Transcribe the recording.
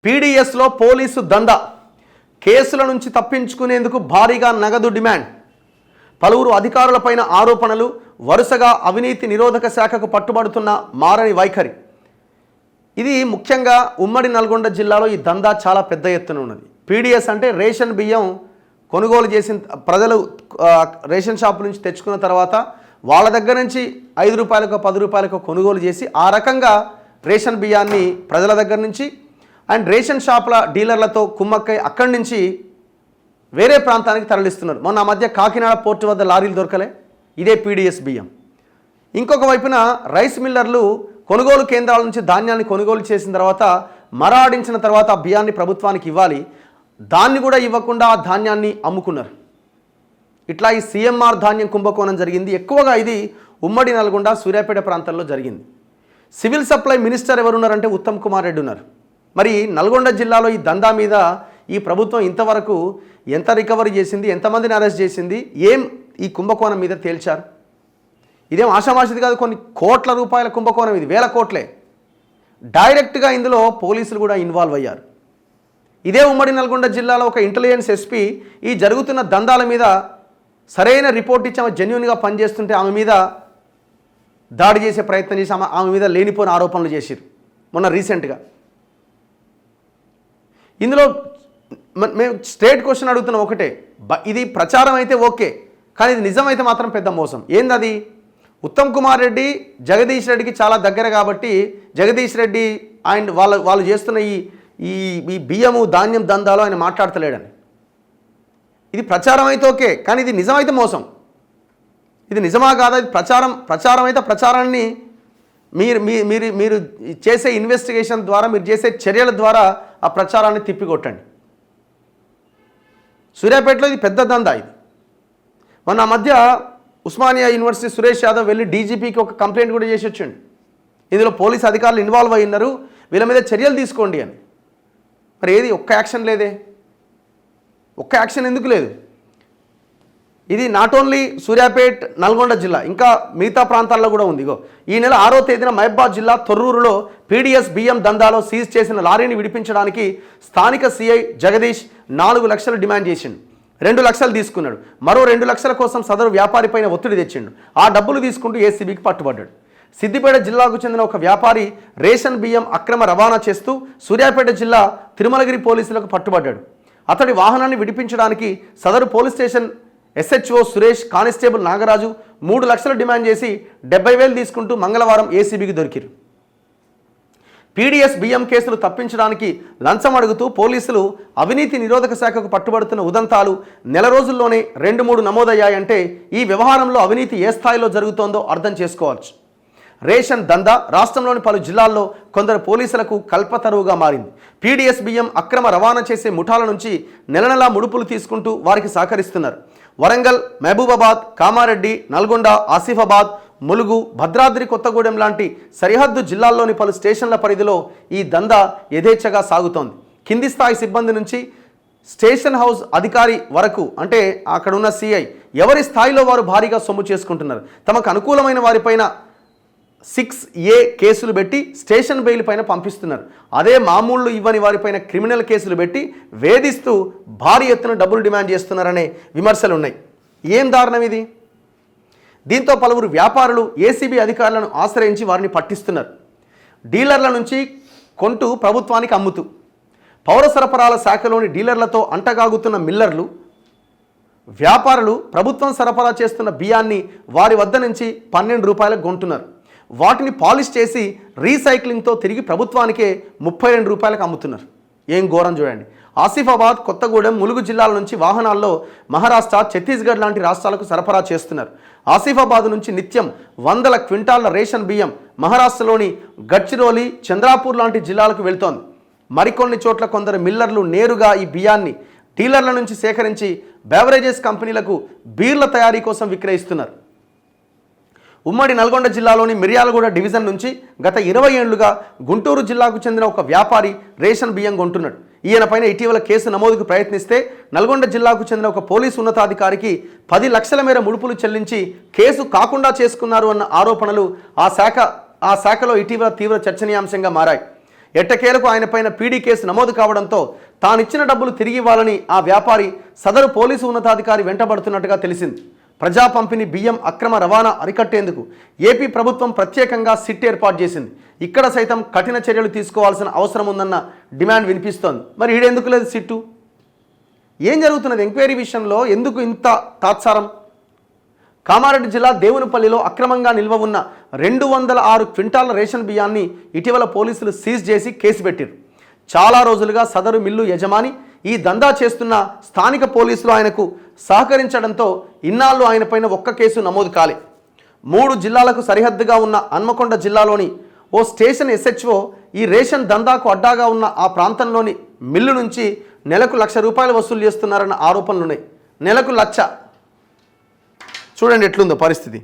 పీడీఎస్లో police దందా, కేసుల నుంచి తప్పించుకునేందుకు భారీగా నగదు డిమాండ్, పలువురు అధికారులపైన ఆరోపణలు, వరుసగా అవినీతి నిరోధక శాఖకు పట్టుబడుతున్న మారని వైఖరి. ఇది ముఖ్యంగా ఉమ్మడి నల్గొండ జిల్లాలో ఈ దందా చాలా పెద్ద ఎత్తున ఉన్నది. పీడీఎస్ అంటే రేషన్ బియ్యం కొనుగోలు చేసిన ప్రజలు రేషన్ షాపు నుంచి తెచ్చుకున్న తర్వాత వాళ్ళ దగ్గర నుంచి 5 రూపాయలకు 10 రూపాయలకు కొనుగోలు చేసి ఆ రకంగా రేషన్ బియ్యాన్ని ప్రజల దగ్గర నుంచి అండ్ రేషన్ షాపుల డీలర్లతో కుమ్మక్కై అక్కడి నుంచి వేరే ప్రాంతానికి తరలిస్తున్నారు. మొన్న మధ్య కాకినాడ పోర్టు వద్ద లారీలు దొరకలే, ఇదే పీడీఎస్ బియ్యం. ఇంకొక వైపున రైస్ మిల్లర్లు కొనుగోలు కేంద్రాల నుంచి ధాన్యాన్ని కొనుగోలు చేసిన తర్వాత మరాడించిన తర్వాత ఆ బియ్యాన్ని ప్రభుత్వానికి ఇవ్వాలి, దాన్ని కూడా ఇవ్వకుండా ఆ ధాన్యాన్ని అమ్ముకున్నారు. ఇట్లా ఈ సీఎంఆర్ ధాన్యం కుంభకోణం జరిగింది. ఎక్కువగా ఇది ఉమ్మడి నల్గొండ సూర్యాపేట ప్రాంతాల్లో జరిగింది. సివిల్ సప్లై మినిస్టర్ ఎవరున్నారంటే ఉత్తమ్ కుమార్ రెడ్డి ఉన్నారు. మరి నల్గొండ జిల్లాలో ఈ దందా మీద ఈ ప్రభుత్వం ఇంతవరకు ఎంత రికవరీ చేసింది, ఎంతమందిని అరెస్ట్ చేసింది, ఏం ఈ కుంభకోణం మీద తేల్చారు? ఇదేం ఆషామాషిది కాదు, కొన్ని కోట్ల రూపాయల కుంభకోణం, ఇది వేల కోట్లే. డైరెక్ట్గా ఇందులో పోలీసులు కూడా ఇన్వాల్వ్ అయ్యారు. ఇదే ఉమ్మడి నల్గొండ జిల్లాలో ఒక ఇంటెలిజెన్స్ ఎస్పీ ఈ జరుగుతున్న దందాల మీద సరైన రిపోర్ట్ ఇచ్చి ఆమె జెన్యూన్గా పనిచేస్తుంటే ఆమె మీద దాడి చేసే ప్రయత్నం చేసి ఆమె మీద లేనిపోయిన ఆరోపణలు చేశారు మొన్న రీసెంట్గా. ఇందులో మేము స్ట్రేట్ క్వశ్చన్ అడుగుతున్నాం ఒకటే, ఇది ప్రచారం అయితే ఓకే, కానీ ఇది నిజమైతే మాత్రం పెద్ద మోసం. ఏందది? ఉత్తమ్ కుమార్ రెడ్డి జగదీష్ రెడ్డికి చాలా దగ్గర కాబట్టి జగదీష్ రెడ్డి అండ్ వాళ్ళు చేస్తున్న ఈ బియ్యము ధాన్యం దందాలో ఆయన మాట్లాడతలేడని. ఇది ప్రచారం అయితే ఓకే, కానీ ఇది నిజమైతే మోసం. ఇది నిజమా కాదా? ఇది ప్రచారం అయితే ప్రచారాన్ని మీరు చేసే ఇన్వెస్టిగేషన్ ద్వారా, మీరు చేసే చర్యల ద్వారా ఆ ప్రచారాన్ని తిప్పికొట్టండి. సూర్యాపేటలో ఇది పెద్ద దందా. ఇది మొన్న మధ్య ఉస్మానియా యూనివర్సిటీ సురేష్ యాదవ్ వెళ్ళి డీజీపీకి ఒక కంప్లైంట్ కూడా చేసి వచ్చండి, ఇందులో పోలీసు అధికారులు ఇన్వాల్వ్ అయి ఉన్నారు, వీళ్ళ మీద చర్యలు తీసుకోండి అని. మరి ఏది ఒక్క యాక్షన్ లేదే, ఒక్క యాక్షన్ ఎందుకు లేదు? ఇది నాట్ ఓన్లీ సూర్యాపేట్ నల్గొండ జిల్లా, ఇంకా మిగతా ప్రాంతాల్లో కూడా ఉంది. ఈ నెల 6వ తేదీన మహబూబాబాద్ జిల్లా తొర్రూరులో పీడీఎస్ బియ్యం దందాలో సీజ్ చేసిన లారీని విడిపించడానికి స్థానిక సీఐ జగదీష్ 4 లక్షలు డిమాండ్ చేసిండు. 2 లక్షలు తీసుకున్నాడు. మరో 2 లక్షల కోసం సదరు వ్యాపారిపైన ఒత్తిడి తెచ్చిండు. ఆ డబ్బులు తీసుకుంటూ ఏసీబీకి పట్టుబడ్డాడు. సిద్దిపేట జిల్లాకు చెందిన ఒక వ్యాపారి రేషన్ బియ్యం అక్రమ రవాణా చేస్తూ సూర్యాపేట జిల్లా తిరుమలగిరి పోలీసులకు పట్టుబడ్డాడు. అతడి వాహనాన్ని విడిపించడానికి సదరు police station SHO Suresh, constable Nagaraju 3 లక్షలు డిమాండ్ చేసి 70,000 తీసుకుంటూ మంగళవారం ఏసీబీకి దొరికిరు. పీడీఎస్ బియ్యం కేసులు తప్పించడానికి లంచం అడుగుతూ పోలీసులు అవినీతి నిరోధక శాఖకు పట్టుబడుతున్న ఉదంతాలు నెల రోజుల్లోనే 2-3 నమోదయ్యాయంటే ఈ వ్యవహారంలో అవినీతి ఏ స్థాయిలో జరుగుతోందో అర్థం చేసుకోవచ్చు. రేషన్ దందా రాష్ట్రంలోని పలు జిల్లాల్లో కొందరు పోలీసులకు కల్పతరువుగా మారింది. పీడీఎస్ బియ్యం అక్రమ రవాణా చేసే ముఠాల నుంచి నెలనెలా ముడుపులు తీసుకుంటూ వారికి సహకరిస్తున్నారు. వరంగల్, మహబూబాబాద్, కామారెడ్డి, నల్గొండ, ఆసిఫాబాద్, ములుగు, భద్రాద్రి కొత్తగూడెం లాంటి సరిహద్దు జిల్లాల్లోని పలు స్టేషన్ల పరిధిలో ఈ దందా యథేచ్ఛగా సాగుతోంది. కింది స్థాయి సిబ్బంది నుంచి స్టేషన్ హౌస్ అధికారి వరకు, అంటే అక్కడ ఉన్న సిఐ, ఎవరి స్థాయిలో వారు భారీగా సొమ్ము చేసుకుంటున్నారు. తమకు అనుకూలమైన వారిపైన 6A కేసులు పెట్టి స్టేషన్ బెయిల్ పైన పంపిస్తున్నారు. అదే మామూళ్ళు ఇవ్వని వారిపైన క్రిమినల్ కేసులు పెట్టి వేధిస్తూ భారీ ఎత్తున డబ్బులు డిమాండ్ చేస్తున్నారనే విమర్శలు ఉన్నాయి. ఏం దారుణం ఇది? దీంతో పలువురు వ్యాపారులు ఏసీబీ అధికారులను ఆశ్రయించి వారిని పట్టిస్తున్నారు. డీలర్ల నుంచి కొంటూ ప్రభుత్వానికి అమ్ముతూ పౌర సరఫరాల శాఖలోని డీలర్లతో అంటగాగుతున్న మిల్లర్లు, వ్యాపారులు ప్రభుత్వం సరఫరా చేస్తున్న బియ్యాన్ని వారి వద్ద నుంచి 12 రూపాయలకు కొంటున్నారు. వాటిని పాలిష్ చేసి రీసైక్లింగ్తో తిరిగి ప్రభుత్వానికే 32 రూపాయలకు అమ్ముతున్నారు. ఏం ఘోరం చూడండి. ఆసిఫాబాద్, కొత్తగూడెం, ములుగు జిల్లాల నుంచి వాహనాల్లో మహారాష్ట్ర, ఛత్తీస్గఢ్ లాంటి రాష్ట్రాలకు సరఫరా చేస్తున్నారు. ఆసిఫాబాద్ నుంచి నిత్యం 100 క్వింటాళ్ల రేషన్ బియ్యం మహారాష్ట్రలోని గడ్చిరోలి, చంద్రాపూర్ లాంటి జిల్లాలకు వెళ్తోంది. మరికొన్ని చోట్ల కొందరు మిల్లర్లు నేరుగా ఈ బియ్యాన్ని డీలర్ల నుంచి సేకరించి బెవరేజెస్ కంపెనీలకు బీర్ల తయారీ కోసం విక్రయిస్తున్నారు. ఉమ్మడి నల్గొండ జిల్లాలోని మిర్యాలగూడ డివిజన్ నుంచి గత 20 ఏళ్లుగా గుంటూరు జిల్లాకు చెందిన ఒక వ్యాపారి రేషన్ బియ్యం కొంటున్నాడు. ఈయనపైన ఇటీవల కేసు నమోదుకు ప్రయత్నిస్తే నల్గొండ జిల్లాకు చెందిన ఒక పోలీసు ఉన్నతాధికారికి 10 లక్షల మేర ముడుపులు చెల్లించి కేసు కాకుండా చేసుకున్నారు అన్న ఆరోపణలు ఆ శాఖలో ఇటీవల తీవ్ర చర్చనీయాంశంగా మారాయి. ఎట్టకేలకు ఆయనపైన పీడీ కేసు నమోదు కావడంతో తానిచ్చిన డబ్బులు తిరిగి ఇవ్వాలని ఆ వ్యాపారి సదరు పోలీసు ఉన్నతాధికారి వెంటబడుతున్నట్టుగా తెలిసింది. ప్రజా పంపిణీ బియ్యం అక్రమ రవాణా అరికట్టేందుకు ఏపీ ప్రభుత్వం ప్రత్యేకంగా సిట్ ఏర్పాటు చేసింది. ఇక్కడ సైతం కఠిన చర్యలు తీసుకోవాల్సిన అవసరం ఉందన్న డిమాండ్ వినిపిస్తోంది. మరి ఈడెందుకు లేదు సిట్టు? ఏం జరుగుతున్నది? ఎంక్వైరీ విషయంలో ఎందుకు ఇంత తాత్సారం? కామారెడ్డి జిల్లా దేవునిపల్లిలో అక్రమంగా నిల్వ ఉన్న 206 క్వింటాల రేషన్ బియ్యాన్ని ఇటీవల పోలీసులు సీజ్ చేసి కేసు పెట్టారు. చాలా రోజులుగా సదరు మిల్లు యజమాని ఈ దందా చేస్తున్న స్థానిక పోలీసులు ఆయనకు సహకరించడంతో ఇన్నాళ్ళు ఆయనపైన ఒక్క కేసు నమోదు కాలే. 3 జిల్లాలకు సరిహద్దుగా ఉన్న హన్మకొండ జిల్లాలోని ఓ స్టేషన్ SHO ఈ రేషన్ దందాకు అడ్డాగా ఉన్న ఆ ప్రాంతంలోని మిల్లు నుంచి నెలకు ₹1,00,000 వసూలు చేస్తున్నారన్న ఆరోపణలున్నాయి. నెలకు 1,00,000. చూడండి ఎట్లుందో పరిస్థితి.